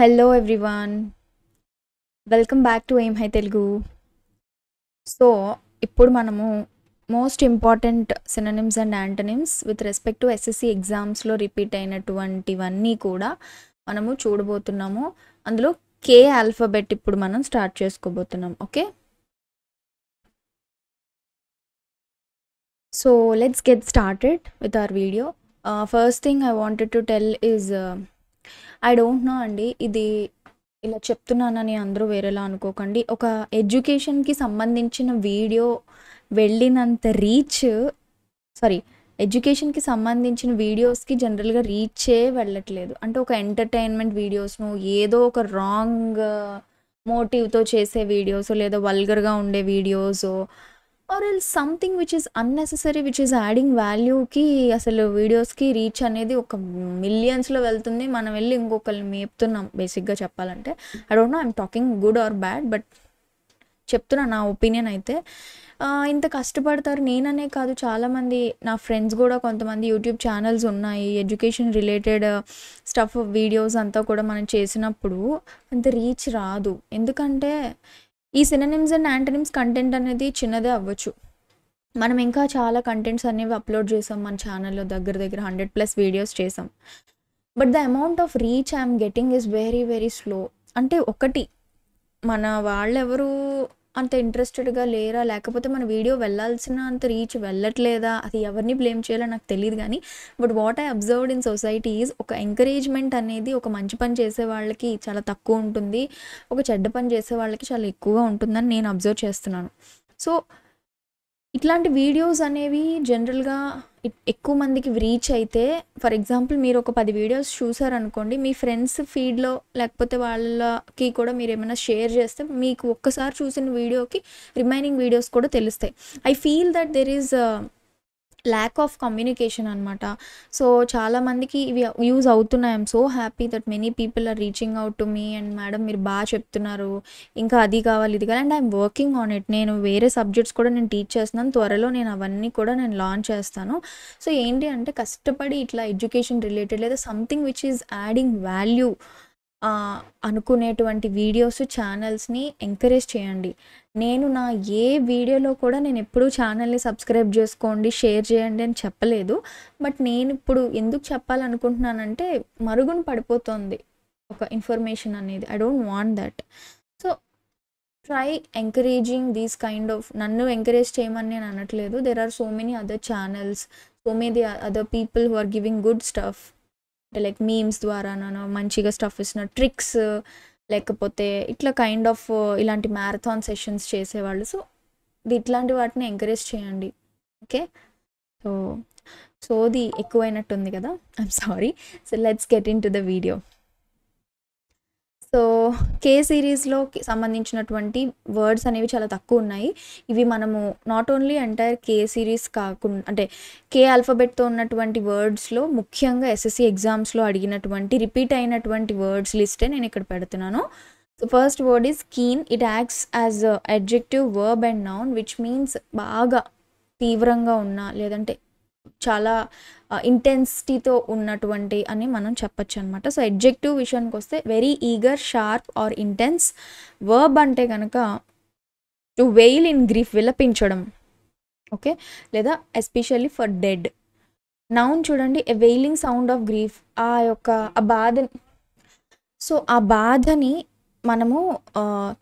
Hello everyone, welcome back to Aim High Telugu. So, ఇప్పుడు మనము most important synonyms and antonyms with respect to SSC ఎగ్జామ్స్లో repeat అయినటువంటివన్నీ కూడా మనము చూడబోతున్నాము. అందులో కే ఆల్ఫాబెట్ ఇప్పుడు మనం స్టార్ట్ చేసుకోబోతున్నాం. Okay, so let's get started with our video. First thing I wanted to tell is I don't know అండి, ఇది ఇలా చెప్తున్నానని అందరూ వేరేలా అనుకోకండి. ఒక ఎడ్యుకేషన్కి సంబంధించిన వీడియో వెళ్ళినంత రీచ్ ఎడ్యుకేషన్కి సంబంధించిన వీడియోస్కి జనరల్గా రీచే వెళ్ళట్లేదు. అంటే ఒక ఎంటర్టైన్మెంట్ వీడియోస్ను ఏదో ఒక రాంగ్ మోటివ్తో చేసే వీడియోస్, లేదా వల్గర్గా ఉండే videos, or else something which is unnecessary which is adding వాల్యూకి అసలు వీడియోస్కి రీచ్ అనేది ఒక మిలియన్స్లో వెళ్తుంది. మనం వెళ్ళి ఇంకొకరిని మేపుతున్నాం బేసిక్గా చెప్పాలంటే. I don't no I'm talking good or bad, but చెప్తున్నా నా ఒపీనియన్ అయితే. ఇంత కష్టపడతారు, నేననే కాదు చాలామంది నా ఫ్రెండ్స్ కూడా కొంతమంది యూట్యూబ్ ఛానల్స్ ఉన్నాయి, ఎడ్యుకేషన్ రిలేటెడ్ స్టఫ్ వీడియోస్ అంతా కూడా మనం చేసినప్పుడు అంత రీచ్ రాదు. ఎందుకంటే ఈ సినోనిమ్స్ అండ్ యాంటోనిమ్స్ కంటెంట్ అనేది చిన్నదే అవ్వచ్చు. మనం ఇంకా చాలా కంటెంట్స్ అనేవి అప్లోడ్ చేసాం మన ఛానల్లో, దగ్గర 100+ వీడియోస్ చేసాం. But the amount of reach I'm getting is very very slow. అంటే ఒకటి, మన వాళ్ళెవరు అంత ఇంట్రెస్టెడ్గా లేరా, లేకపోతే మన వీడియో వెళ్ళాల్సిన అంత రీచ్ వెళ్ళట్లేదా, అది ఎవరిని బ్లేమ్ చేయాలో నాకు తెలియదు. కానీ but what I observed in society is ఒక ఎంకరేజ్మెంట్ అనేది ఒక మంచి పని చేసే వాళ్ళకి చాలా తక్కువ ఉంటుంది, ఒక చెడ్డ పని చేసే వాళ్ళకి చాలా ఎక్కువగా ఉంటుందని నేను అబ్జర్వ్ చేస్తున్నాను. సో ఇట్లాంటి వీడియోస్ అనేవి జనరల్గా ఎక్కువ మందికి రీచ్ అయితే, ఫర్ ఎగ్జాంపుల్ మీరు ఒక 10 వీడియోస్ చూసారనుకోండి, మీ ఫ్రెండ్స్ ఫీడ్లో లేకపోతే వాళ్ళకి కూడా మీరు ఏమైనా షేర్ చేస్తే మీకు ఒక్కసారి చూసిన వీడియోకి రిమైనింగ్ వీడియోస్ కూడా తెలుస్తాయి. I feel that there is lack of communication అనమాట. సో చాలామందికి ఇవి యూజ్ అవుతున్నాయి. I'm so happy that many people are reaching out to me and madam మీరు బాగా చెప్తున్నారు, ఇంకా అది కావాలి ఇది కావాలి, and I'm working on it. నేను వేరే సబ్జెక్ట్స్ కూడా నేను టీచ్ చేస్తున్నాను, త్వరలో నేను అవన్నీ కూడా నేను లాంచ్ చేస్తాను. సో ఏంటి అంటే కష్టపడి ఇట్లా ఎడ్యుకేషన్ రిలేటెడ్ లేదా something which is adding value అనుకునేటువంటి వీడియోస్ ఛానల్స్ని ఎంకరేజ్ చేయండి. నేను నా ఏ వీడియోలో కూడా నేను ఎప్పుడూ ఛానల్ని సబ్స్క్రైబ్ చేసుకోండి, షేర్ చేయండి అని చెప్పలేదు. బట్ నేను ఇప్పుడు ఎందుకు చెప్పాలనుకుంటున్నానంటే మరుగున పడిపోతుంది ఒక ఇన్ఫర్మేషన్ అనేది. I don't want that. So try encouraging these kind of, నన్ను ఎంకరేజ్ చేయమని నేను అనట్లేదు. There are so many other channels, so many other people who are giving good stuff, అంటే లైక్ మీమ్స్ ద్వారా నన్ను మంచిగా స్టఫ్ ఇస్తున్న ట్రిక్స్, లేకపోతే ఇట్లా కైండ్ ఆఫ్ ఇలాంటి మ్యారథాన్ సెషన్స్ చేసేవాళ్ళు. సో ఇట్లాంటి వాటిని ఎంకరేజ్ చేయండి. ఓకే, సోది ఎక్కువైనట్టుంది కదా, I'm sorry. So let's get into the video. So కే సిరీస్లో సంబంధించినటువంటి వర్డ్స్ అనేవి చాలా తక్కువ ఉన్నాయి. ఇవి మనము not only entire K series కాకుండా, అంటే కే ఆల్ఫాబెట్తో ఉన్నటువంటి వర్డ్స్లో ముఖ్యంగా ఎస్ఎస్సి ఎగ్జామ్స్లో అడిగినటువంటి రిపీట్ అయినటువంటి వర్డ్స్ లిస్టే నేను ఇక్కడ పెడుతున్నాను. So first word is keen. It acts as adjective, verb and noun which means బాగా తీవ్రంగా ఉన్న, లేదంటే చాలా ఇంటెన్సిటీతో ఉన్నటువంటి అని మనం చెప్పచ్చు అనమాట. సో అడ్జెక్టివ్ విషయానికి వస్తే very eager, sharp or intense. Verb అంటే కనుక టు వెయిల్ ఇన్ గ్రీఫ్, విలపించడం. ఓకే, లేదా ఎస్పెషల్లీ ఫర్ డెడ్. నౌన్ చూడండి, a wailing sound of grief, ఆ బాధని, సో ఆ బాధని మనము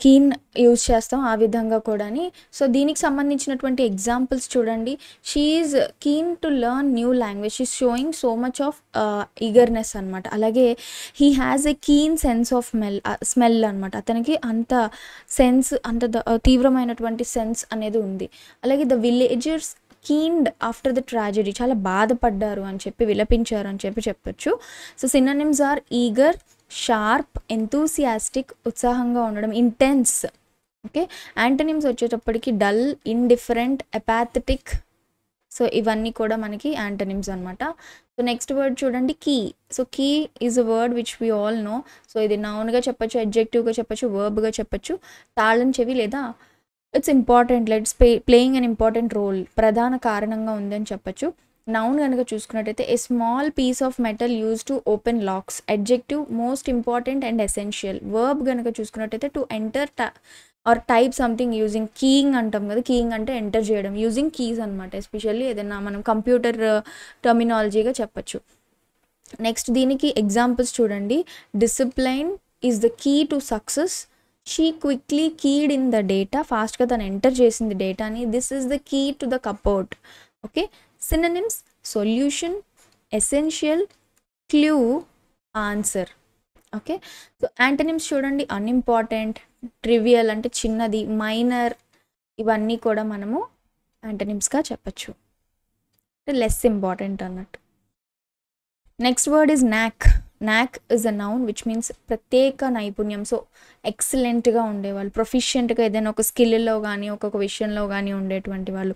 కీన్ యూజ్ చేస్తాం ఆ విధంగా కూడాని. సో దీనికి సంబంధించినటువంటి ఎగ్జాంపుల్స్ చూడండి. She is keen to learn new language, she is showing so much of eagerness అనమాట. అలాగే he has a keen sense of smell అనమాట, అతనికి అంత సెన్స్, అంత తీవ్రమైనటువంటి సెన్స్ అనేది ఉంది. అలాగే the villagers keened after the tragedy, చాలా బాధపడ్డారు అని చెప్పి, విలపించారు అని చెప్పి చెప్పచ్చు. So synonyms are eager, sharp, enthusiastic, ఉత్సాహంగా ఉండడం, ఇంటెన్స్. ఓకే, యాంటోనిమ్స్ వచ్చేటప్పటికి డల్, ఇండిఫరెంట్, అపాథెటిక్. సో ఇవన్నీ కూడా మనకి యాంటోనిమ్స్ అనమాట. సో నెక్స్ట్ వర్డ్ చూడండి, keen. So keen is a word which we all know. So ఇది నౌన్గా చెప్పచ్చు, అడ్జెక్టివ్గా చెప్పచ్చు, వర్బ్గా చెప్పచ్చు. తాళం చెవి లేదా it's important, let's playing an important role, ప్రధాన కారణంగా ఉందని చెప్పచ్చు. నౌన్ కనుక చూసుకున్నట్టయితే a small piece of metal use to open locks. Adjective most important and essential. Verb కనుక చూసుకున్నట్టయితే to enter or type something using. Keying అంటాం కదా, కీయింగ్ అంటే ఎంటర్ చేయడం, యూజింగ్ కీస్ అనమాట. ఎస్పెషల్లీ ఏదైనా మనం కంప్యూటర్ టర్మినాలజీగా చెప్పచ్చు. నెక్స్ట్ దీనికి ఎగ్జాంపుల్స్ చూడండి. Discipline is the key to success. She quickly keyed in the data. ఫాస్ట్గా తను ఎంటర్ చేసింది డేటాని. This is the key to the cupboard. Okay. Synonyms solution, essential, clue, answer. Okay. So antonyms చూడండి. Unimportant, trivial అంటే చిన్నది, minor, ఇవన్నీ కూడా మనము యాంటనిమ్స్గా చెప్పచ్చు, లెస్ ఇంపార్టెంట్ అన్నట్టు. Next word is knack. Knack is a noun which means ప్రత్యేక నైపుణ్యం. సో ఎక్సలెంట్గా ఉండేవాళ్ళు, ప్రొఫిషియెంట్గా ఏదైనా ఒక స్కిల్లో కానీ ఒక్కొక్క విషయంలో కానీ ఉండేటువంటి వాళ్ళు.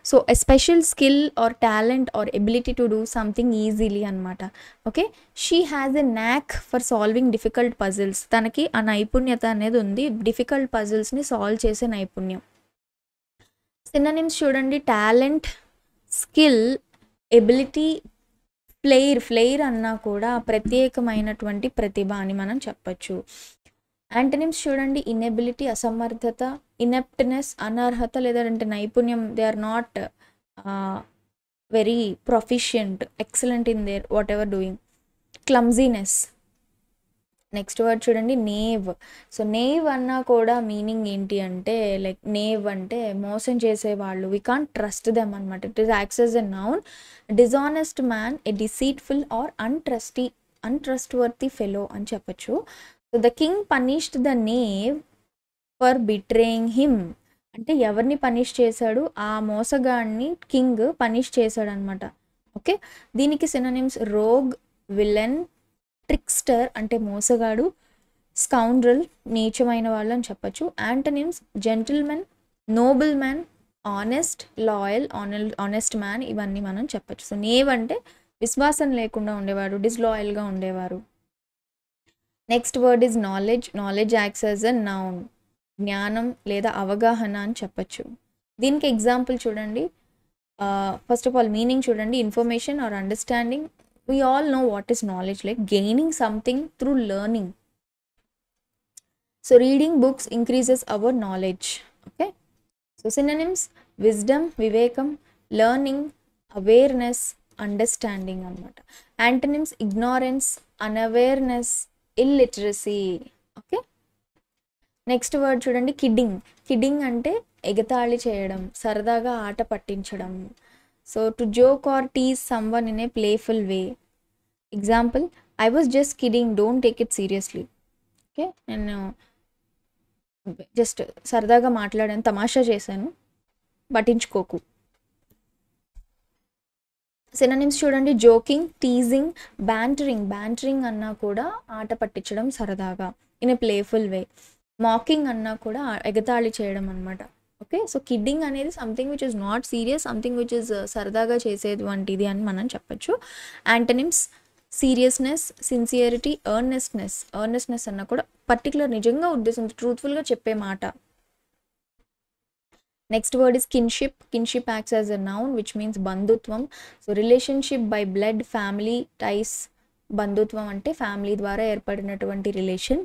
So a special skill or talent or ability to do something easily అనమాట. Okay. She has a knack for solving difficult puzzles. తనకి ఆ నైపుణ్యత అనేది ఉంది, డిఫికల్ట్ పజిల్స్ని సాల్వ్ చేసే నైపుణ్యం. సినోనిమ్స్ చూడండి. టాలెంట్, స్కిల్, ఎబిలిటీ, ఫ్లెయిర్ అన్నా కూడా ప్రత్యేకమైనటువంటి ప్రతిభ అని మనం చెప్పచ్చు. యాంటనిమ్స్ చూడండి. ఇన్ఎబిలిటీ అసమర్థత, ఇనెప్ట్నెస్ అనర్హత లేదంటే నైపుణ్యం, they are not very proficient, excellent in their whatever doing. Clumsiness. Next word చూడండి. నేవ్. సో నేవ్ అన్నా కూడా మీనింగ్ ఏంటి అంటే లైక్ నేవ్ అంటే మోసం చేసేవాళ్ళు, వీ కాంట్ ట్రస్ట్ దెమ్ అనమాట. It is acts as a noun. Dishonest man, a deceitful or untrustworthy fellow అని చెప్పచ్చు. So the king punished the knave for betraying him. అంటే ఎవరిని పనిష్ చేశాడు? ఆ మోసగాడిని కింగ్ పనిష్ చేశాడు అనమాట. ఓకే. దీనికి సినోనిమ్స్ రోగ్, విలన్, ట్రిక్స్టర్ అంటే మోసగాడు, స్కౌండ్రల్ నీచమైన వాళ్ళు అని చెప్పచ్చు. Antonyms gentlemen, noble man, honest, loyal, honest man, ఇవన్నీ మనం చెప్పచ్చు. సో నేవ్ అంటే విశ్వాసం లేకుండా ఉండేవాడు, డిస్లాయల్గా ఉండేవారు. Next word is knowledge. Knowledge acts as a noun. జ్ఞానం లేదా అవగాహన అని చెప్పచ్చు. దీనికి ఎగ్జాంపుల్ చూడండి. ఫస్ట్ ఆఫ్ ఆల్ మీనింగ్ చూడండి. Information are understanding. We all know what is knowledge, like gaining something through learning. So reading books increases our knowledge. Okay. So synonyms wisdom, vivekam, learning, awareness, understanding anamata. Antonyms ignorance, unawareness, illiteracy. Okay. Next word చూడండి. Kidding. Kidding అంటే ఎగతాళి చేయడం, సరదాగా ఆట పట్టించడం. So to joke or tease someone in a playful way. Example, I was just kidding, don't take it seriously. Okay. నేను just సరదాగా మాట్లాడాను, తమాషా చేశాను, పట్టించుకోకు. సినోనిమ్స్ చూడండి. Joking, teasing, bantering. బ్యాంటరింగ్ అన్నా కూడా ఆట పట్టించడం సరదాగా, in a playful way. Mocking అన్నా కూడా ఎగతాళి చేయడం అనమాట. ఓకే. సో కిడ్డింగ్ అనేది something which is not serious, something which is సరదాగా చేసేటువంటిది అని మనం చెప్పచ్చు. Antonyms seriousness, sincerity, earnestness. Earnestness అన్నా కూడా పర్టికులర్ నిజంగా ఉద్దేశంతో ట్రూత్ఫుల్గా చెప్పే మాట. Next word is kinship. Kinship acts as a noun which means బంధుత్వం. So relationship by blood, family ties. బంధుత్వం అంటే ఫ్యామిలీ ద్వారా ఏర్పడినటువంటి relation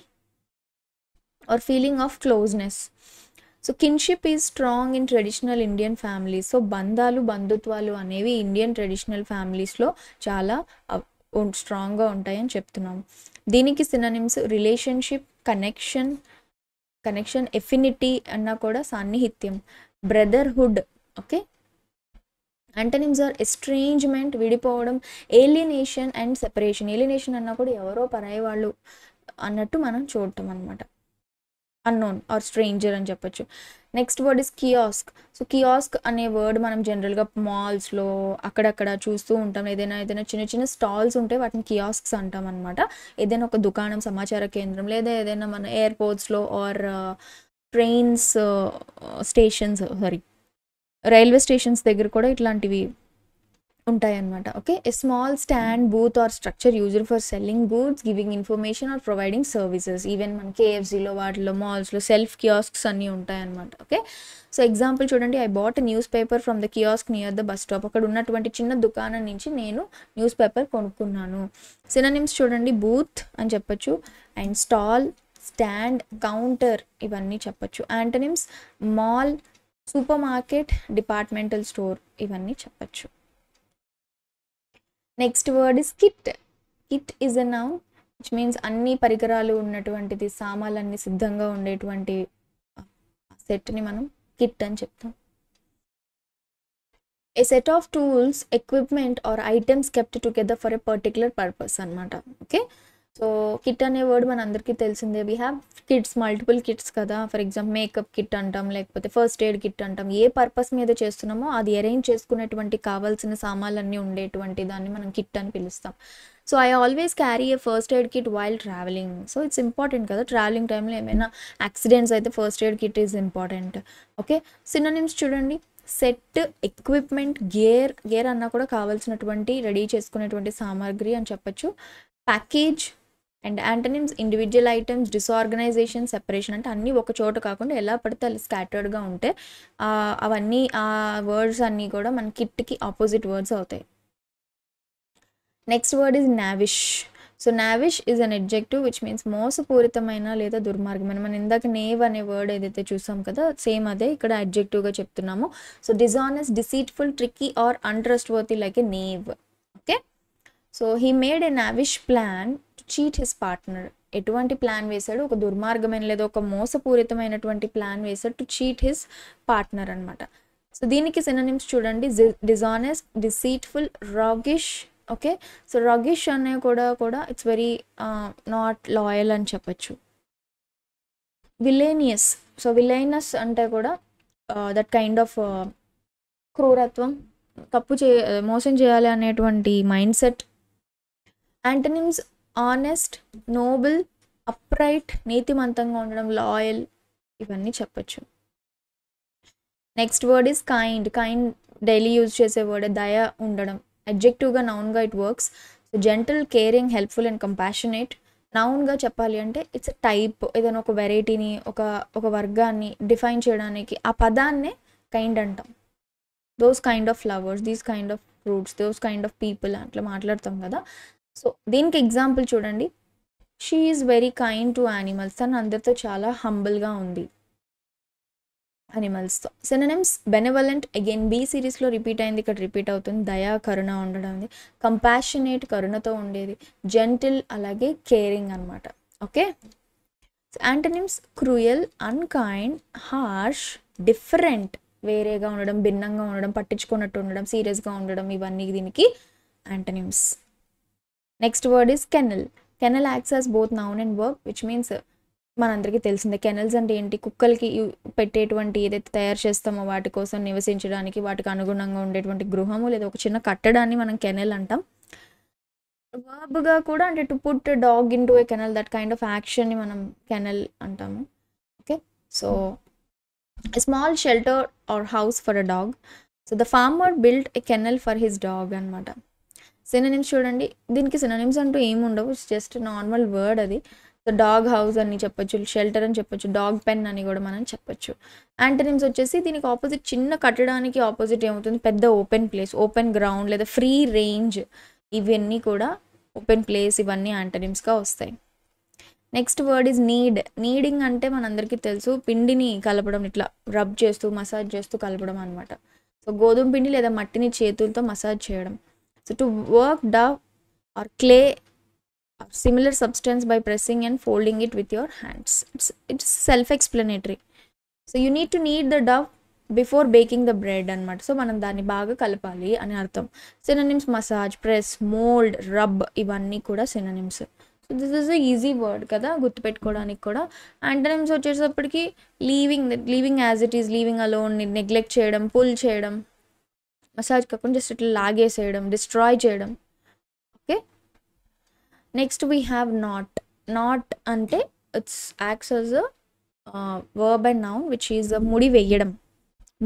or feeling of closeness. So kinship is strong in traditional Indian families. So బంధాలు, బంధుత్వాలు అనేవి Indian traditional ఫ్యామిలీస్లో చాలా స్ట్రాంగ్గా ఉంటాయని చెప్తున్నాం. దీనికి సినోనిమ్స్ రిలేషన్షిప్, కనెక్షన్, ఎఫినిటీ అన్నా కూడా సాన్నిహిత్యం, బ్రదర్హుడ్. ఓకే. యాంటనిమ్స్ ఆర్ ఎస్ట్రేంజ్మెంట్, విడిపోవడం, ఏలియనేషన్ అండ్ సెపరేషన్. ఏలియనేషన్ అన్నా కూడా ఎవరో పరాయి వాళ్ళు అన్నట్టు మనం చూడటం అనమాట. అన్నోన్ ఆర్ స్ట్రేంజర్ అని చెప్పచ్చు. Next word is kiosk. So kiosk అనే వర్డ్ మనం జనరల్గా మాల్స్లో అక్కడక్కడ చూస్తూ ఉంటాం. ఏదైనా చిన్న చిన్న స్టాల్స్ ఉంటే వాటిని కియాస్క్స్ అంటాం అనమాట. ఏదైనా ఒక దుకాణం, సమాచార కేంద్రం, లేదా ఏదైనా మన ఎయిర్పోర్ట్స్లో or trains stations railway stations దగ్గర కూడా ఇట్లాంటివి ఉంటాయన్నమాట. Okay. A small stand, booth or structure used for selling goods, giving information or providing services. Even మన కేఎఫ్సీలో వాటిలో మాల్స్లో సెల్ఫ్ కియాస్క్స్ అన్నీ ఉంటాయన్నమాట. ఓకే. సో ఎగ్జాంపుల్ చూడండి, I bought news paper from the kiosk near the bus stop. అక్కడ ఉన్నటువంటి చిన్న దుకాణం నుంచి నేను న్యూస్ పేపర్ కొనుక్కున్నాను. సినోనిమ్స్ చూడండి, బూత్ అని చెప్పొచ్చు, అండ్ స్టాల్, స్టాండ్, కౌంటర్ ఇవన్నీ చెప్పొచ్చు. Antonyms mall, super market, departmental store ఇవన్నీ చెప్పొచ్చు. Next word is kit. Kit is a noun which means అన్ని పరికరాలు ఉన్నటువంటిది, సామాన్లన్నీ సిద్ధంగా ఉండేటువంటి సెట్ని మనం కిట్ అని చెప్తాం. A set of tools, equipment or items kept together for a particular purpose అనమాట. ఓకే. సో కిట్ అనే వర్డ్ మన అందరికీ తెలిసిందే. We have kits, multiple kits కదా. ఫర్ ఎగ్జాంపుల్ మేకప్ కిట్ అంటాం, లేకపోతే ఫస్ట్ ఎయిడ్ కిట్ అంటాం. ఏ పర్పస్ మీద చేస్తున్నామో అది అరేంజ్ చేసుకునేటువంటి కావాల్సిన సామాన్లన్నీ ఉండేటువంటి దాన్ని మనం కిట్ అని పిలుస్తాం. So I always carry a first aid kit while travelling. So it's important కదా, ట్రావెలింగ్ టైంలో ఏమైనా యాక్సిడెంట్స్ అయితే first aid kit is important. Okay. Synonyms చూడండి, సెట్, ఎక్విప్మెంట్, గేర్. గేర్ అన్నా కూడా కావాల్సినటువంటి రెడీ చేసుకునేటువంటి సామాగ్రి అని చెప్పచ్చు. Package. And antonyms individual items, disorganisation, separation. అంటే అన్నీ ఒక చోట కాకుండా ఎలా పడితే అలా స్కాటర్డ్గా ఉంటే అవన్నీ ఆ వర్డ్స్ అన్నీ కూడా మన కిట్కి ఆపోజిట్ వర్డ్స్ అవుతాయి. Next word is knavish. So knavish is an adjective which means మోసపూరితమైన లేదా దుర్మార్గమైన. మనం ఇందాక నేవ్ అనే వర్డ్ ఏదైతే చూసాం కదా, సేమ్ అదే ఇక్కడ అడ్జెక్టివ్గా చెప్తున్నాము. So dishonest, deceitful, tricky or untrustworthy like a knave. Okay. So he made a knavish plan to cheat his partner. ఎటువంటి ప్లాన్ వేశాడు? ఒక దుర్మార్గమైన లేదా ఒక మోసపూరితమైనటువంటి ప్లాన్ వేశాడు టు చీట్ హిస్ పార్ట్నర్ అనమాట. సో దీనికి సినోనిమ్స్ చూడండి, dishonest, deceitful, roguish. Okay. So roguish అనే కూడా ఇట్స్ వెరీ నాట్ లాయల్ అని చెప్పచ్చు. విలేనియస్. సో విలేనస్ అంటే కూడా దట్ కైండ్ ఆఫ్ క్రూరత్వం, మోసం చేయాలి అనేటువంటి mind set. Antonyms honest, noble, upright, నీతిమంతంగా ఉండడం, లాయల్ ఇవన్నీ చెప్పచ్చు. Next word is kind. Kind daily use చేసే వర్డ్, దయ ఉండడం. అడ్జెక్టివ్గా నౌన్గా it works. So gentle, caring, helpful and compassionate. నౌన్గా చెప్పాలి అంటే ఇట్స్ టైప్, ఏదైనా ఒక వెరైటీని, ఒక వర్గాన్ని డిఫైన్ చేయడానికి ఆ పదాన్నే కైండ్ అంటాం. Those kind of flowers, these kind of fruits, those kind of people అట్లా మాట్లాడతాం కదా. సో దీనికి ఎగ్జాంపుల్ చూడండి, she is very kind to animals. తను అందరితో చాలా హంబుల్గా ఉంది అనిమల్స్తో. సినోనిమ్స్ బెనెవలెంట్. అగైన్ బి సిరీస్లో రిపీట్ అయింది, ఇక్కడ రిపీట్ అవుతుంది. దయా, కరుణ ఉండడం. కంపాషనేట్, కరుణతో ఉండేది. జెంటిల్, అలాగే కేరింగ్ అనమాట. Okay. Antonyms cruel, unkind, harsh, different, వేరేగా ఉండడం, భిన్నంగా ఉండడం, పట్టించుకున్నట్టు ఉండడం, సీరియస్గా ఉండడం, ఇవన్నీ దీనికి antonyms. Next word is canal. Canal acts as both noun and verb which means మనందరికీ తెలిసిందే. కెనల్స్ అంటే ఏంటి? కుక్కలకి పెట్టేటువంటి ఏదైతే తయారు చేస్తామో వాటి కోసం నివసించడానికి, వాటికి అనుగుణంగా ఉండేటువంటి గృహము లేదా ఒక చిన్న కట్టడాన్ని మనం కెనల్ అంటాం. వర్బ్గా కూడా అంటే to put dog in to a kennel, that kind of యాక్షన్ని మనం కెనల్ అంటాము. Okay. So small shelter or house for a dog. So the farmer built a kennel for his dog అనమాట. సినోనిమ్స్ చూడండి, దీనికి సినోనిమ్స్ అంటూ ఏమి ఉండవు, just normal word అది. సో డాగ్ హౌస్ అని చెప్పొచ్చు, షెల్టర్ అని చెప్పొచ్చు, డాగ్ పెన్ అని కూడా మనం చెప్పొచ్చు. యాంటనిమ్స్ వచ్చేసి దీనికి ఆపోజిట్, చిన్న కట్టడానికి ఆపోజిట్ ఏమవుతుంది? పెద్ద ఓపెన్ ప్లేస్, ఓపెన్ గ్రౌండ్ లేదా ఫ్రీ రేంజ్, ఇవన్నీ కూడా ఓపెన్ ప్లేస్, ఇవన్నీ యాంటనిమ్స్గా వస్తాయి. Next word is need. Needing అంటే మనందరికీ తెలుసు, పిండిని కలపడం, ఇట్లా రబ్ చేస్తూ మసాజ్ చేస్తూ కలపడం అనమాట. సో గోధుమ పిండి లేదా మట్టిని చేతులతో మసాజ్ చేయడం. So to work dough or clay similar substance by pressing and folding it with your hands. It's self-explanatory. So you need to knead the dough before baking the bread అనమాట. So మనం దాన్ని బాగా కలపాలి అని అర్థం. Synonyms massage, press, mould, rub ఇవన్నీ కూడా synonyms. So this is a easy word కదా గుర్తుపెట్టుకోవడానికి కూడా. యాంటనిమ్స్ వచ్చేటప్పటికి leaving as it is, leaving alone, neglect చేయడం, పుల్ చేయడం, మసాజ్ కాకుండా జస్ట్ ఇట్లా లాగేసేయడం, డిస్ట్రాయ్ చేయడం. Okay. Next we have knot. Knot అంటే it's acts as a verb and noun which is ముడి వేయడం,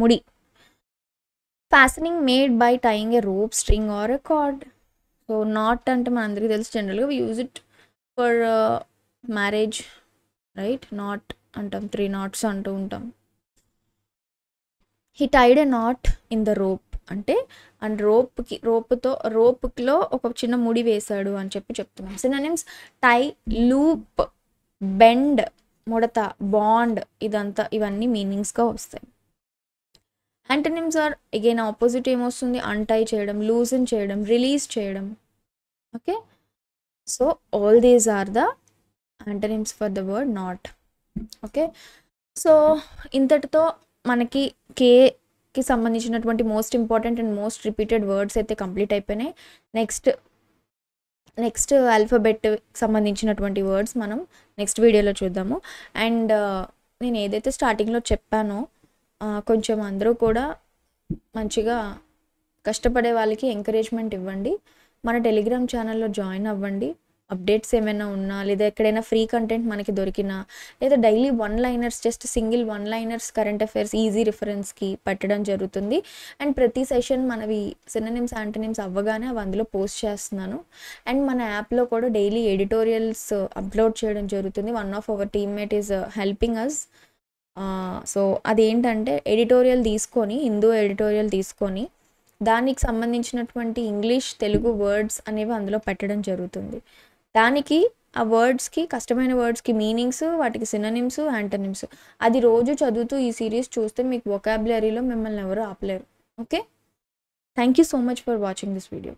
ముడి. Fastening made by tying A rope, string or a cord. So knot అంటే మనందరికీ తెలుసు, జనరల్గా we use it for marriage, right? Knot అంటాం, 3 knots అంటూ ఉంటాం. He tied a knot in the rope అంటే అండ్ రోప్లో ఒక చిన్న ముడి వేశాడు అని చెప్తున్నాం. సినోనిమ్స్ టై, లూప్, బెండ్, ముడత, బాండ్, ఇవన్నీ మీనింగ్స్గా వస్తాయి. యాంటోనిమ్స్ ఆర్ అగైన్ ఆపోజిట్ ఏమొస్తుంది? అన్టై చేయడం, లూజన్ చేయడం, రిలీజ్ చేయడం. Okay, so all these are the antonyms for the word knot. Okay, so ఇంతటితో మనకి కేకి సంబంధించినటువంటి most important and most repeated words అయితే కంప్లీట్ అయిపోయినాయి. నెక్స్ట్ ఆల్ఫాబెట్ సంబంధించినటువంటి వర్డ్స్ మనం నెక్స్ట్ వీడియోలో చూద్దాము. అండ్ నేను ఏదైతే స్టార్టింగ్లో చెప్పానో కొంచెం అందరూ కూడా మంచిగా కష్టపడే వాళ్ళకి ఎంకరేజ్మెంట్ ఇవ్వండి. మన టెలిగ్రామ్ ఛానల్లో జాయిన్ అవ్వండి. అప్డేట్స్ ఏమైనా ఉన్నా, లేదా ఎక్కడైనా ఫ్రీ కంటెంట్ మనకి దొరికినా, లేదా daily 1 liners, just single 1 liners current affairs easy రిఫరెన్స్కి పెట్టడం జరుగుతుంది. అండ్ ప్రతి సెషన్ మనవి సినోనిమ్స్, యాంటోనిమ్స్ అవ్వగానే అవి అందులో పోస్ట్ చేస్తున్నాను. అండ్ మన యాప్లో కూడా డైలీ ఎడిటోరియల్స్ అప్లోడ్ చేయడం జరుగుతుంది. One of our teammate is helping us. So అదేంటంటే హిందూ ఎడిటోరియల్ తీసుకొని దానికి సంబంధించినటువంటి ఇంగ్లీష్, తెలుగు వర్డ్స్ అనేవి అందులో పెట్టడం జరుగుతుంది. దానికి ఆ వర్డ్స్కి, కష్టమైన వర్డ్స్కి మీనింగ్స్, వాటికి సినోనిమ్స్, యాంటోనిమ్స్, అది రోజు చదువుతూ ఈ సిరీస్ చూస్తే మీకు వొకాబులరీలో మిమ్మల్ని ఎవరు ఆపలేరు. Okay, thank you so much for watching this video.